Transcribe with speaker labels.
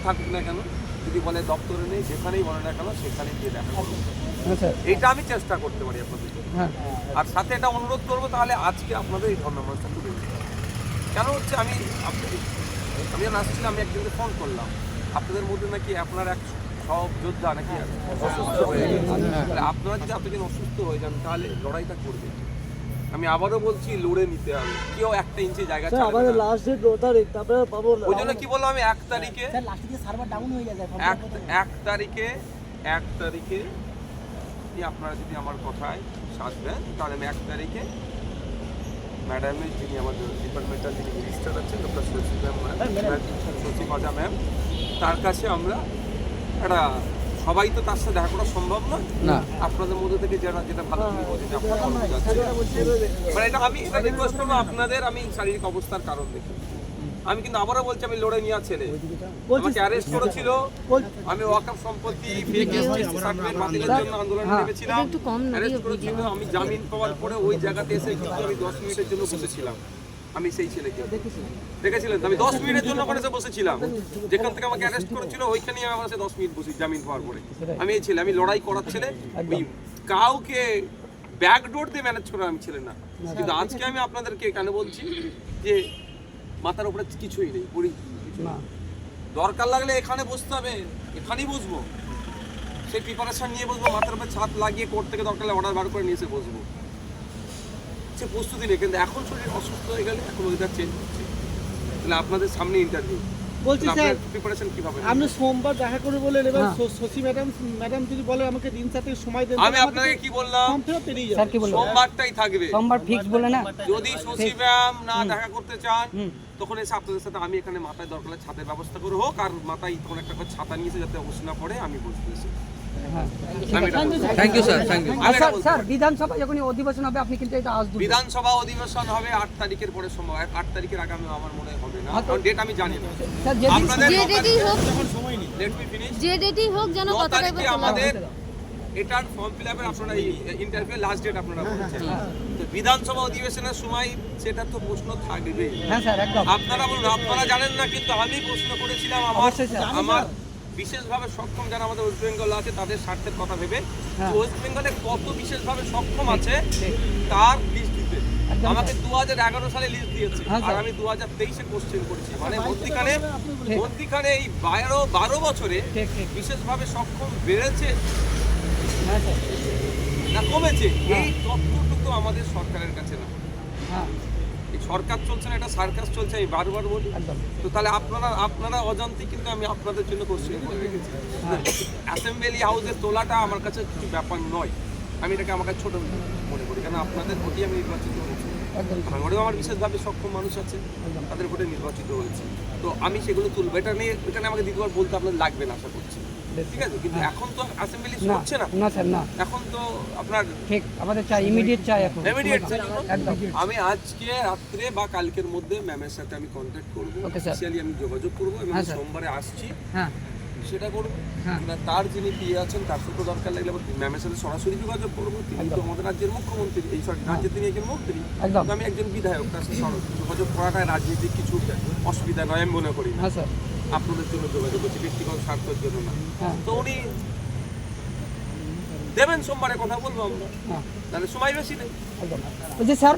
Speaker 1: থাকুক না কেন, যদি বলে দপ্তরে নেই, যেখানেই বলে না কেন সেখানে গিয়ে দেখা করবো। এইটা আমি চেষ্টা করতে পারি আপনাদের। আর সাথে এটা অনুরোধ করবো, তাহলে আজকে আপনাদের এই ধর্ণামঞ্চটা তুলে দিতে হবে। কেন হচ্ছে আমি যখন আসছিলাম, আমি একজনকে ফোন করলাম, আপনাদের মধ্যে নাকি আপনার এক সব যোদ্ধা নাকি অসুস্থ হয়ে গেছে। তাহলে আপনারা যদি এতদিন অসুস্থ হয়ে যান, তাহলে লড়াইটা করবেন। আমি আবারও বলছি, লড়ে নিতে হবে, কেউ একটা ইঞ্চি জায়গা ছাড়বে না। ওই জন্য কি বললাম, আমি 1 তারিখে 1 তারিখে আপনারা যদি আমার কথায় সাথ দেন, তাহলে আমি 1 তারিখে ম্যাডামের, যিনি আমাদের ডিপার্টমেন্টাল যিনি মিনিস্টার আছেন, ডক্টর সচিব ম্যাম, তার কাছে আমরা একটা, সবাই তো তার সাথে দেখা করা সম্ভব না, আপনাদের মধ্যে থেকে যেটা ভালো মানে এটা আমি এটা রিকোয়েস্ট করবো আপনাদের। আমি শারীরিক অবস্থার কারণ দেখি, আমি কিন্তু আবারও বলছি, আমি লড়ে নেওয়া ছেলে, আমাকে অ্যারেস্ট করেছিল, আমি ওয়াকফ সম্পত্তি ফেক এসটিসি সার্টিফিকেট বাতিলের জন্য আন্দোলনে নেমেছিলাম, অ্যারেস্ট করেছিল, আমি জামিন পাওয়ার পরে ওই জায়গাতে এসে কিন্তু আমি 10 মিনিটের জন্য বসেছিলাম। আমি সেই ছেলেকে দেখেছিলেন, আমি 10 মিনিটের জন্য ওখানে বসেছিলাম, যেখান থেকে আমাকে অ্যারেস্ট করেছিল ওইখানেই আমার কাছে 10 মিনিট বসে জামিন পাওয়ার পরে। আমি এই ছেলে, আমি লড়াই করার ছেলে, ওই কাউকে ব্যাকডোর দিয়ে ম্যানেজ করার আমি ছেলে না। কিন্তু আজকে আমি আপনাদেরকে এখানে বলছি যে মাথার উপরে কিছুই নেই, দরকার লাগলে এখানে বসতে হবে, এখানেই বসবো, সেই প্রিপারেশন নিয়ে বসবো, মাথার উপরে ছাদ লাগিয়ে কোর্ট থেকে দরকার হলে অর্ডার বার করে নিয়ে এসে বসবো, সে প্রস্তুতি নেই। কিন্তু এখন শরীর অসুস্থ হয়ে গেলে এখন ওয়েদার চেঞ্জ হচ্ছে, তাহলে আপনাদের সামনে ইন্টারভিউ
Speaker 2: বলছি স্যার,
Speaker 1: প্রিপারেশন কিভাবে?
Speaker 2: আপনি সোমবার দেখা করে বলেন, এবার শশী ম্যাডাম যদি বলে আমাকে দিন 7 সময় দেন,
Speaker 1: আমি আপনাকে কি বললাম, সোমবারটাই থাকবে,
Speaker 3: সোমবার ফিক্স বলে না।
Speaker 1: যদি শশী ম্যাম না দেখা করতে চান, তখন এসে আপনাদের সাথে আমি এখানে মাথায় দরকার হলে ছাদের ব্যবস্থা করে হোক, আর মাথায় তখন একটা করে ছাতা নিয়েছে যাতে ওষুধ না পড়ে, আমি বসবো এসে।
Speaker 3: Thank you sir, thank you. Sir বিধানসভা যখন অধিবেশন হবে, আপনি কিন্তু এটা আসবেন।
Speaker 1: বিধানসভা অধিবেশন হবে 8 তারিখের পরে সম্ভব, 8 তারিখের আগে আমার মনে হবে না, কারণ ডেট আমি জানি না। আপনাদের
Speaker 4: যে ডেটই হোক,
Speaker 1: লেট মি ফিনিশ,
Speaker 4: যে ডেটই হোক যেন কথাটা বলা
Speaker 1: আমাদের এটার ফর্ম ফিলআপের আপনারা ইন্টারভিউ লাস্ট ডেট আপনারা বলছেন, তো বিধানসভা অধিবেশনের সময় সেটা তো প্রশ্ন থাকবে।
Speaker 3: হ্যাঁ স্যার, একদম।
Speaker 1: আপনারা বলুন, আপনারা জানেন না, কিন্তু আমি প্রশ্ন করেছিলাম আমার বিশেষভাবে সক্ষম যারা আমাদের ওয়েস্ট বেঙ্গল আছে তাদের স্বার্থের কথা ভেবে, ওয়েস্ট বেঙ্গলে কত বিশেষভাবে সক্ষম আছে তার লিস্ট দিতে। আমাকে 2011 সালে লিস্ট দিয়েছে, আর আমি 2023-এ কোশ্চেন করেছি, মানে মধ্যিখানে এই 12 বছরে বিশেষভাবে সক্ষম বেড়েছে না কমেছে, এই তথ্যটুকু আমাদের সরকারের কাছে না। এই সরকার চলছে না, এটা সার্কাস চলছে, আমি বারবার বলি। তো তাহলে আপনারা অজান্তে কিন্তু আমি আপনাদের জন্য কোশ্চেন করে রেখেছি। অ্যাসেম্বলি হাউসের তোলাটা আমার কাছে কিছু ব্যাপার নয়, আমি এটাকে আমার কাছে ছোট মনে করি, কারণ আপনাদের ভোটে আমি নির্বাচিত হয়েছি, ভাঙড়েও আমার বিশেষভাবে সক্ষম মানুষ আছে, তাদের ভোটে নির্বাচিত হয়েছে, তো আমি সেগুলো তুলবো। এটা নিয়ে এখানে আমাকে দ্বিতীয়বার বলতে আপনাদের লাগবে না আশা করছি, ঠিক আছে? কিন্তু এখন তো অ্যাসেম্বলি হচ্ছে না,
Speaker 3: না স্যার, না,
Speaker 1: এখন তো আপনার
Speaker 3: ঠিক আমাদের চাই, ইমিডিয়েট চাই, এখন
Speaker 1: ইমিডিয়েট চাই। আমি আজকে রাত্রে বা কালকের মধ্যে ম্যামের সাথে আমি কন্ট্যাক্ট করবো, অফিসিয়ালি আমি যোগাযোগ করবো, এবং সোমবারে আসছি সেটা করবো। তার যিনি পিএ আছেন তার সাথে দরকার লাগলে ম্যামের সাথে সরাসরি যোগাযোগ করবো, তিনি তো আমাদের রাজ্যের মুখ্যমন্ত্রী, এই রাজ্যে তিনি একজন মন্ত্রী, আমি একজন বিধায়ক, তার সাথে যোগাযোগ করাটা রাজনীতিক কিছু অসুবিধা নয় আমি মনে করি না। আপনাদের জন্য যোগাযোগ করছি, ব্যক্তিগত স্বার্থের জন্য না। তো উনি দেবেন, সোমবারে কথা বলবো আমরা, তাহলে সময় বেশি নেই।
Speaker 3: স্যার